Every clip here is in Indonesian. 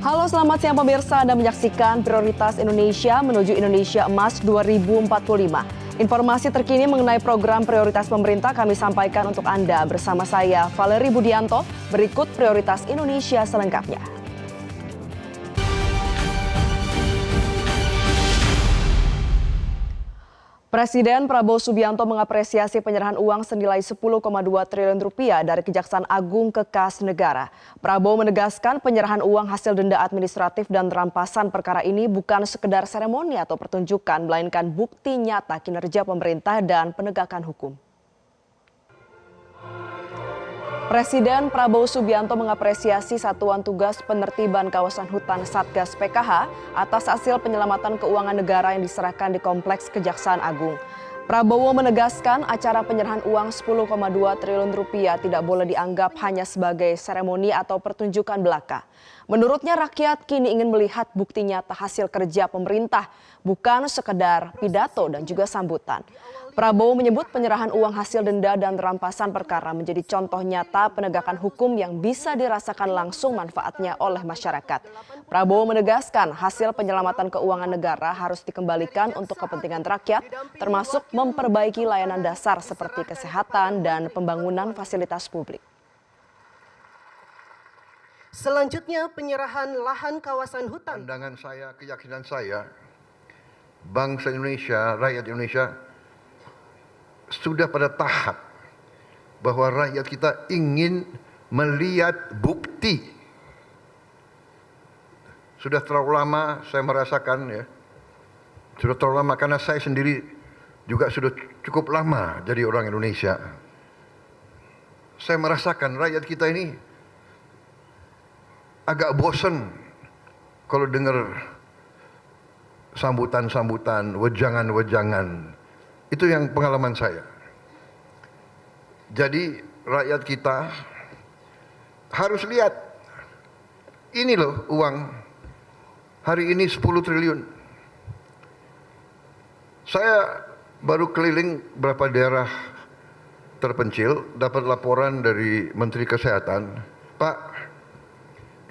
Halo, selamat siang pemirsa. Anda menyaksikan Prioritas Indonesia menuju Indonesia Emas 2045. Informasi terkini mengenai program prioritas pemerintah kami sampaikan untuk Anda bersama saya, Valeri Budianto. Berikut Prioritas Indonesia selengkapnya. Presiden Prabowo Subianto mengapresiasi penyerahan uang senilai 10,2 triliun rupiah dari Kejaksaan Agung ke kas negara. Prabowo menegaskan penyerahan uang hasil denda administratif dan rampasan perkara ini bukan sekedar seremoni atau pertunjukan, melainkan bukti nyata kinerja pemerintah dan penegakan hukum. Presiden Prabowo Subianto mengapresiasi Satuan Tugas Penertiban Kawasan Hutan Satgas PKH atas hasil penyelamatan keuangan negara yang diserahkan di Kompleks Kejaksaan Agung. Prabowo menegaskan acara penyerahan uang 10,2 triliun rupiah tidak boleh dianggap hanya sebagai seremoni atau pertunjukan belaka. Menurutnya rakyat kini ingin melihat bukti nyata hasil kerja pemerintah, bukan sekedar pidato dan juga sambutan. Prabowo menyebut penyerahan uang hasil denda dan rampasan perkara menjadi contoh nyata penegakan hukum yang bisa dirasakan langsung manfaatnya oleh masyarakat. Prabowo menegaskan hasil penyelamatan keuangan negara harus dikembalikan untuk kepentingan rakyat, termasuk memperbaiki layanan dasar seperti kesehatan dan pembangunan fasilitas publik. Selanjutnya penyerahan lahan kawasan hutan. Pandangan saya, keyakinan saya, bangsa Indonesia, rakyat Indonesia sudah pada tahap bahwa rakyat kita ingin melihat bukti. Sudah terlalu lama saya merasakan ya. Sudah terlalu lama karena saya sendiri juga sudah cukup lama jadi orang Indonesia. Saya merasakan rakyat kita ini agak bosan kalau dengar sambutan-sambutan, wejangan-wejangan. Itu yang pengalaman saya. Jadi rakyat kita harus lihat, ini loh uang hari ini 10 triliun. Saya baru keliling beberapa daerah terpencil, dapat laporan dari Menteri Kesehatan, Pak,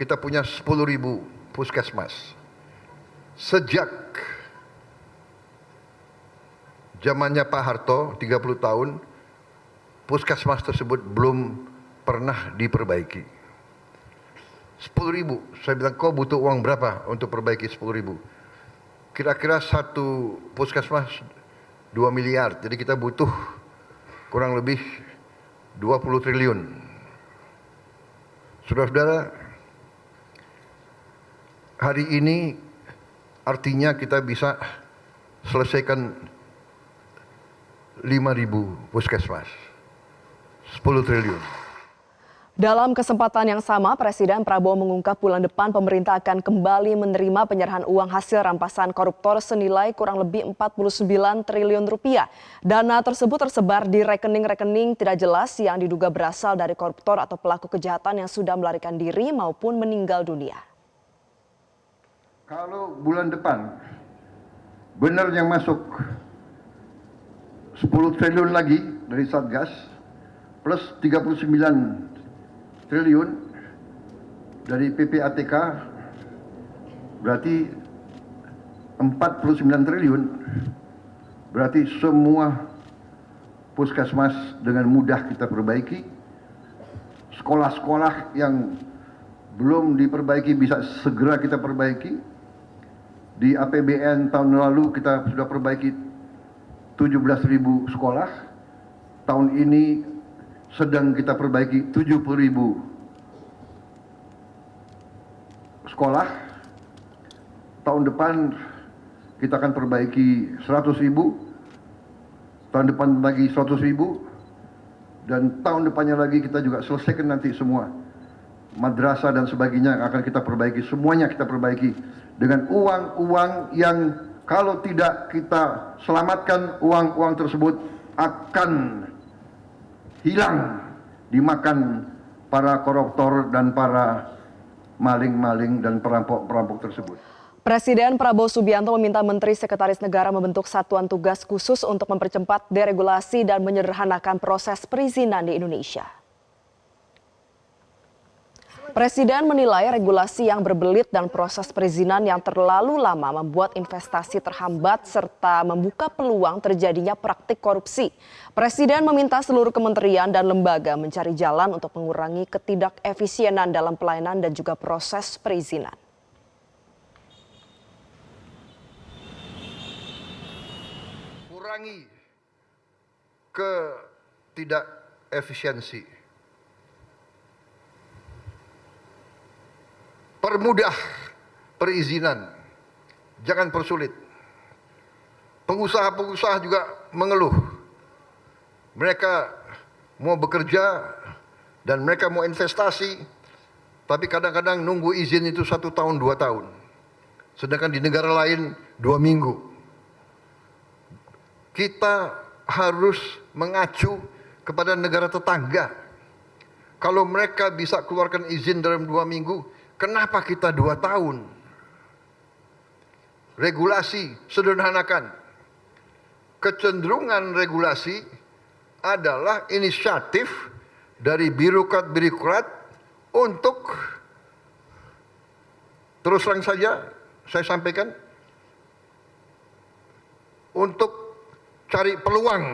kita punya 10.000 puskesmas. Sejak zamannya Pak Harto, 30 tahun, puskesmas tersebut belum pernah diperbaiki. 10.000, saya bilang kau butuh uang berapa untuk perbaiki 10.000? Kira-kira satu puskesmas 2 miliar, jadi kita butuh kurang lebih 20 triliun. Saudara-saudara, hari ini artinya kita bisa selesaikan 5.000 puskesmas, 10 triliun. Dalam kesempatan yang sama, Presiden Prabowo mengungkap bulan depan pemerintah akan kembali menerima penyerahan uang hasil rampasan koruptor senilai kurang lebih 49 triliun rupiah. Dana tersebut tersebar di rekening-rekening tidak jelas yang diduga berasal dari koruptor atau pelaku kejahatan yang sudah melarikan diri maupun meninggal dunia. Kalau bulan depan benar yang masuk 10 triliun lagi dari Satgas plus 39 triliun dari PPATK, berarti 49 triliun, berarti semua puskesmas dengan mudah kita perbaiki. Sekolah-sekolah yang belum diperbaiki bisa segera kita perbaiki. Di APBN tahun lalu kita sudah perbaiki 17.000 sekolah, tahun ini sedang kita perbaiki 70.000 sekolah, tahun depan kita akan perbaiki 100.000, tahun depan lagi 100.000, dan tahun depannya lagi kita juga selesaikan nanti semua madrasah dan sebagainya yang akan kita perbaiki, semuanya kita perbaiki dengan uang-uang yang kalau tidak kita selamatkan, uang-uang tersebut akan hilang dimakan para koruptor dan para maling-maling dan perampok-perampok tersebut. Presiden Prabowo Subianto meminta Menteri Sekretaris Negara membentuk satuan tugas khusus untuk mempercepat deregulasi dan menyederhanakan proses perizinan di Indonesia. Presiden menilai regulasi yang berbelit dan proses perizinan yang terlalu lama membuat investasi terhambat serta membuka peluang terjadinya praktik korupsi. Presiden meminta seluruh kementerian dan lembaga mencari jalan untuk mengurangi ketidakefisienan dalam pelayanan dan juga proses perizinan. Kurangi ketidakefisiensi. Permudah perizinan, jangan persulit. Pengusaha-pengusaha juga mengeluh. Mereka mau bekerja dan mereka mau investasi, tapi kadang-kadang nunggu izin itu 1 tahun, 2 tahun. Sedangkan di negara lain 2 minggu. Kita harus mengacu kepada negara tetangga. Kalau mereka bisa keluarkan izin dalam 2 minggu, kenapa kita 2 tahun? Regulasi, sederhanakan. Kecenderungan regulasi adalah inisiatif dari birokrat-birokrat untuk, terus terang saja saya sampaikan, untuk cari peluang.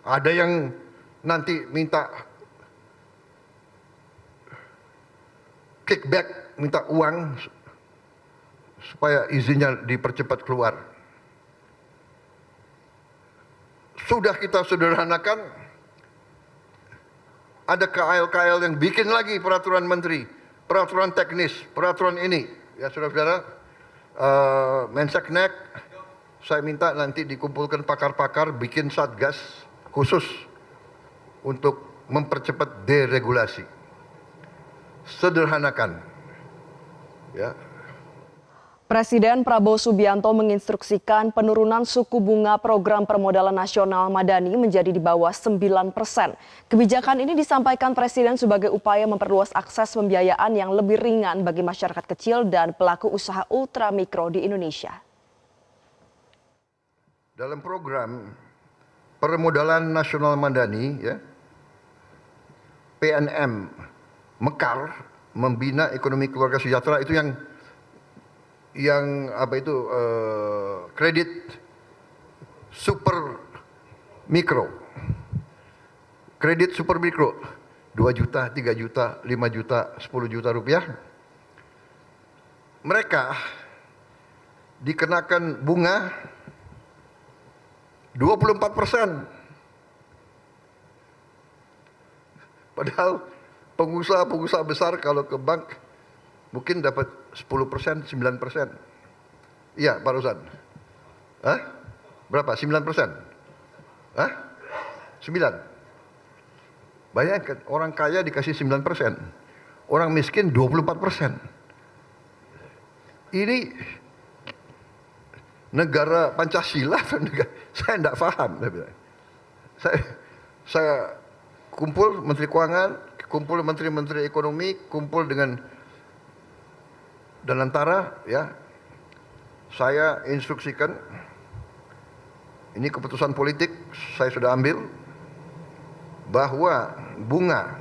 Ada yang nanti minta kickback, minta uang supaya izinnya dipercepat keluar. Sudah kita sederhanakan, ada KL-KL yang bikin lagi peraturan menteri, peraturan teknis, peraturan ini. Ya saudara-saudara, Menseknek, saya minta nanti dikumpulkan pakar-pakar, bikin satgas khusus untuk mempercepat deregulasi. Sederhanakan, ya. Presiden Prabowo Subianto menginstruksikan penurunan suku bunga program permodalan nasional Madani menjadi di bawah 9%. Kebijakan ini disampaikan Presiden sebagai upaya memperluas akses pembiayaan yang lebih ringan bagi masyarakat kecil dan pelaku usaha ultramikro di Indonesia. Dalam program permodalan nasional Madani, ya, PNM Mekar, membina ekonomi keluarga sejahtera, itu yang kredit super mikro. Kredit super mikro 2 juta, 3 juta, 5 juta, 10 juta rupiah. Mereka dikenakan bunga 24%. Padahal pengusaha-pengusaha besar kalau ke bank mungkin dapat 10%, 9%. Iya, Pak Rosan. Hah? Berapa? 9%? Hah? 9. Bayangkan, orang kaya dikasih 9%. Orang miskin 24%. Ini negara Pancasila, saya tidak paham. Saya kumpul Menteri Keuangan, kumpul Menteri-Menteri Ekonomi, kumpul dengan Danantara, ya. Saya instruksikan, ini keputusan politik saya sudah ambil, bahwa bunga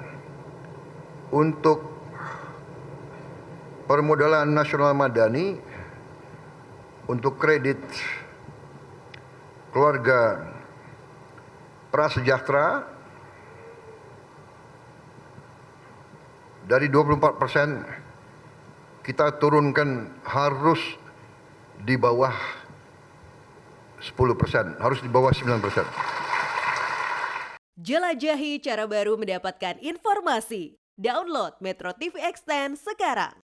untuk permodalan nasional Madani untuk kredit keluarga prasejahtera dari 24% kita turunkan harus di bawah 10%, harus di bawah 9%. Jelajahi cara baru mendapatkan informasi. Download Metro TV Extend sekarang.